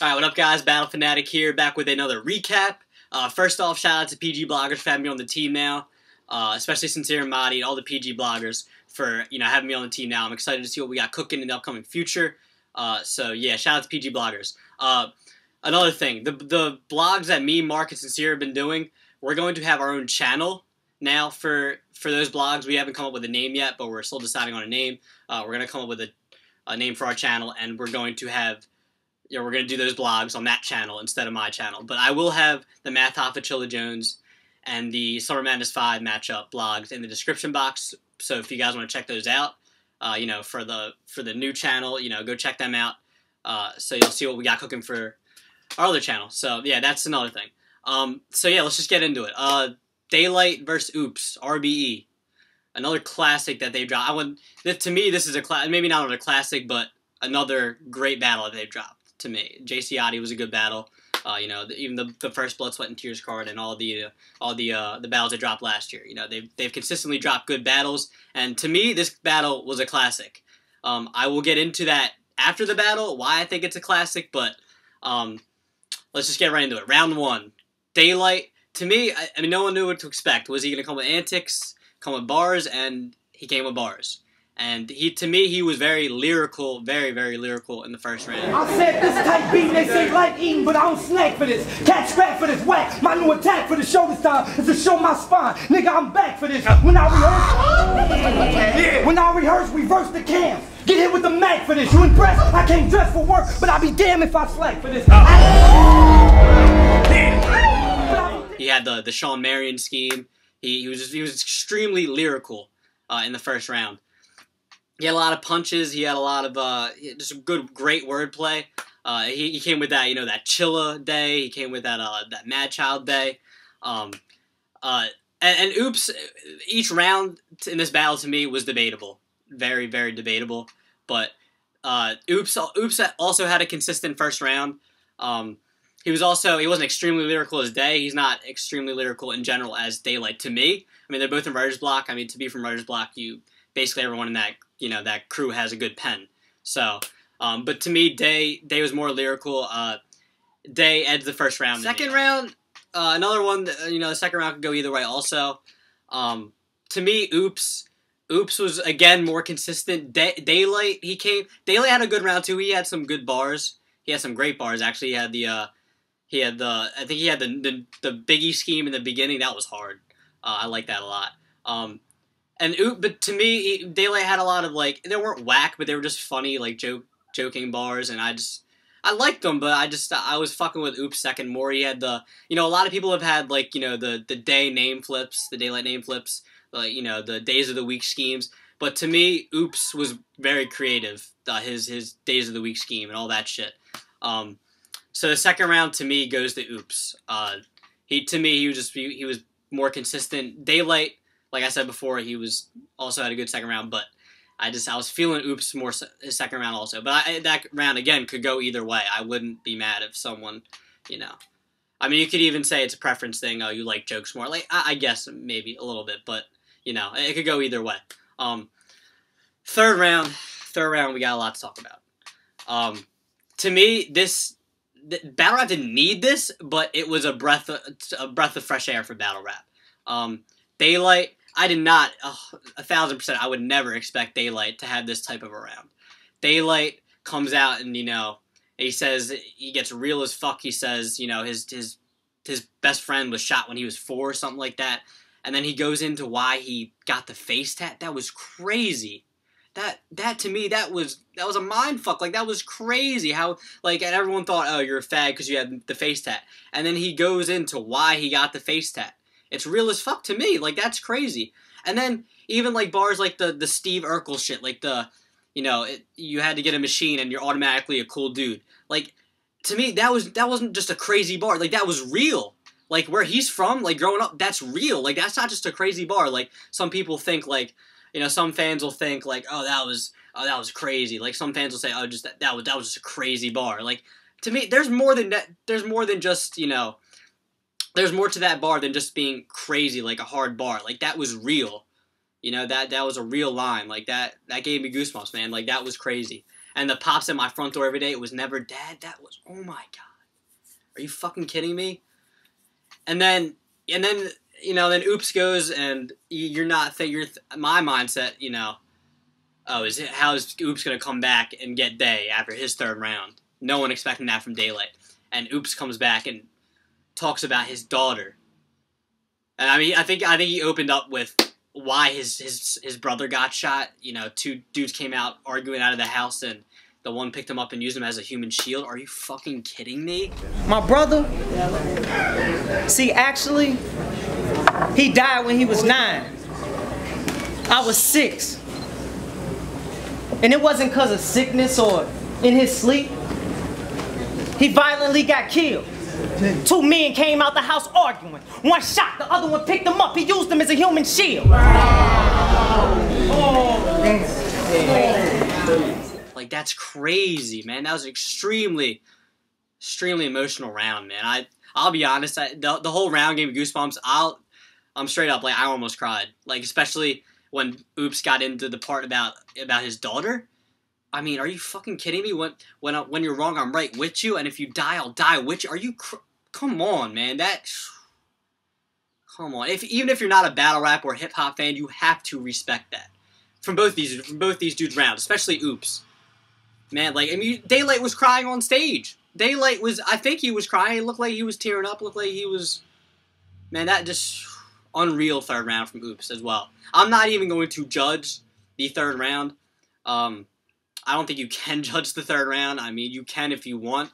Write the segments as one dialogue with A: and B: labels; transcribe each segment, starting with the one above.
A: Alright, what up guys? Battle Fanatic here, back with another recap. First off, shout out to PG Bloggers for having me on the team now. Especially Sincere and Madi and all the PG Bloggers for, having me on the team now. I'm excited to see what we got cooking in the upcoming future. So yeah, shout out to PG Bloggers. Another thing, the blogs that me, Mark, and Sincere have been doing, we're going to have our own channel now for those blogs. We haven't come up with a name yet, but we're still deciding on a name. We're going to come up with a name for our channel, and we're going to have... we're going to do those blogs on that channel instead of my channel. But I will have the Math Hoffa Chilla Jones and the Summer Madness 5 matchup blogs in the description box. So if you guys want to check those out, for the new channel, go check them out. So you'll see what we got cooking for our other channel. So yeah, that's another thing. So yeah, let's just get into it. Daylyt versus Ooops, RBE. Another classic that they've dropped. To me, this is maybe not another classic, but another great battle that they've dropped. To me, JC Adi was a good battle. Even the first Blood, Sweat, and Tears card, and all the battles they dropped last year. They've consistently dropped good battles, and to me, this battle was a classic. I will get into that after the battle, why I think it's a classic, but let's just get right into it. Round 1, Daylyt. To me, I mean, no one knew what to expect. Was he going to come with antics, come with bars, and he came with bars. And to me, he was very lyrical, very, very lyrical in the first round.
B: I said this type beat, they say like eating, but I don't snack for this. Catch scrap for this whack. My new attack for the show this time is to show my spine. Nigga, I'm back for this. When I rehearse, reverse the cams. Get hit with the Mac for this. You impressed? I can't dress for work, but I'll be damned if I slack for this.
A: He had the Shawn Marion scheme. He was extremely lyrical in the first round. He had a lot of punches. He had a lot of just great wordplay. He came with that that Chilla day. He came with that Mad Child day. And Ooops, each round in this battle to me was debatable, very, very debatable. But Ooops also had a consistent first round. He wasn't extremely lyrical as Day. He's not extremely lyrical in general as Daylyt to me. I mean, they're both in writer's block. I mean, to be from writer's block, basically everyone in that that crew has a good pen. So, but to me, Day was more lyrical. Day edged the first round. Second round, another one. The second round could go either way. Also, to me, Ooops was again more consistent. Daylyt Daylyt had a good round too. He had some good bars. He had some great bars actually. I think he had the Biggie scheme in the beginning. That was hard. I like that a lot. But to me, Daylyt had a lot of they weren't whack, but they were just funny, joking bars, and I liked them, but I was fucking with Ooops second more. He had a lot of people have had the Day name flips, the Daylyt name flips, the Days of the Week schemes, but to me, Ooops was very creative, his Days of the Week scheme and all that shit. So the second round to me goes to Ooops. He was more consistent. Daylyt, like I said before, he also had a good second round, but I was feeling Ooops more his second round also. But that round, again, could go either way. I wouldn't be mad if someone, I mean, you could even say it's a preference thing. Oh, you like jokes more. I guess maybe a little bit, but, it could go either way. Third round, we got a lot to talk about. To me, Battle Rap didn't need this, but it was a breath of fresh air for Battle Rap. Daylyt, I did not, 1,000%, I would never expect Daylyt to have this type of a round. Daylyt comes out and, he says, he gets real as fuck. He says, his best friend was shot when he was 4 or something like that. And then he goes into why he got the face tat. That was crazy. That to me, that was a mind fuck. That was crazy how, and everyone thought, oh, you're a fag because you had the face tat. And then he goes into why he got the face tat. It's real as fuck to me. That's crazy. And then even bars like the Steve Urkel shit, you had to get a machine and you're automatically a cool dude. To me, that wasn't just a crazy bar. That was real. Where he's from, growing up, that's real. That's not just a crazy bar. Some people think some fans will think oh that was crazy. Some fans will say, oh, just that was just a crazy bar. To me, there's more than that. There's more than just there's more to that bar than just being crazy, a hard bar. That was real. That was a real line. That gave me goosebumps, man. That was crazy. and the pops at my front door every day, it was never Dad. That was, oh my God. Are you fucking kidding me? And then, you know, then Oops goes, and you're not, my mindset, you know, oh, how is Oops going to come back and get Day after his third round? No one expecting that from Daylyt. And Oops comes back and talks about his daughter. And I mean, I think he opened up with why his brother got shot. You know, two dudes came out arguing out of the house, and the one picked him up and used him as a human shield. Are you fucking kidding me?
B: My brother, see, actually, he died when he was 9. I was 6. And it wasn't because of sickness or in his sleep. He violently got killed. 2 men came out the house arguing. One shot, the other one picked him up. He used him as a human shield.
A: Like, that's crazy, man. That was an extremely emotional round, man. I'll be honest, the whole round gave me goosebumps. I'm straight up, like, I almost cried. Like, especially when Oops got into the part about his daughter. I mean, are you fucking kidding me? When you're wrong, I'm right with you, and if you die, I'll die with you. Are you? Come on, man. Come on. Even if you're not a battle rap or hip hop fan, you have to respect that from both these dudes' rounds, especially Oops. Man, like, I mean, Daylyt was crying on stage. Daylyt was, I think he was crying. It looked like he was tearing up. Looked like he was. Man, that just unreal third round from Oops as well. I'm not even going to judge the third round. I don't think you can judge the third round. I mean, you can if you want.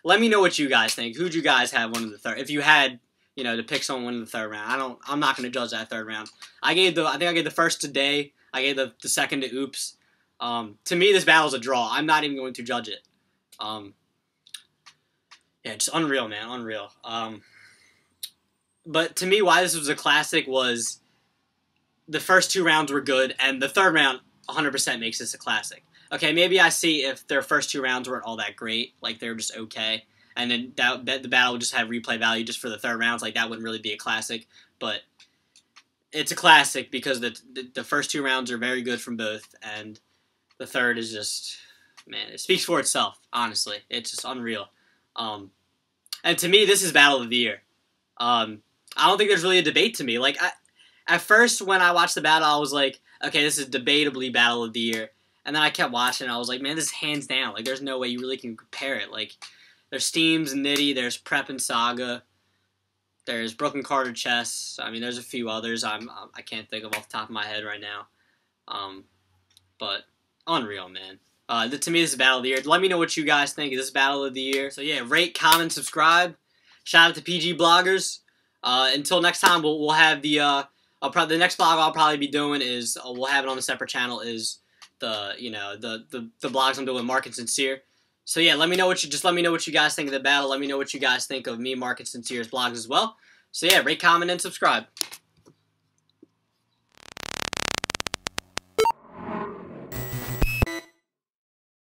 A: Let me know what you guys think. Who'd you guys have win the third? If you had, you know, to pick someone winning the third round, I'm not going to judge that third round. I think I gave the first to Day. I gave the second to Oops. To me, this battle's a draw. I'm not even going to judge it. Yeah, just unreal, man, unreal. But to me, why this was a classic was the first 2 rounds were good, and the third round 100% makes this a classic. Okay, maybe I see if their first 2 rounds weren't all that great, like they were just okay, and then the battle would just have replay value just for the third rounds, like that wouldn't really be a classic, but it's a classic because the first 2 rounds are very good from both, and the third is just, man, it speaks for itself, honestly. It's just unreal. And to me, this is Battle of the Year. I don't think there's really a debate to me. Like, at first, when I watched the battle, I was like, okay, this is debatably Battle of the Year. And then I kept watching, and I was like, man, this is hands down. Like, there's no way you really can compare it. Like, there's Steams and Nitty, there's Prep and Saga, there's Brooklyn Carter Chess. I mean, there's a few others I can't think of off the top of my head right now. But unreal, man. To me, this is Battle of the Year. Let me know what you guys think. Is this Battle of the Year? So yeah, rate, comment, subscribe. Shout out to PG Bloggers. Until next time, we'll have the next blog I'll probably be doing is we'll have it on a separate channel is the blogs I'm doing with Mark and Sincere. So yeah, let me know what you guys think of the battle. Let me know what you guys think of me, Mark and Sincere's blogs as well. So yeah, rate, comment, and subscribe.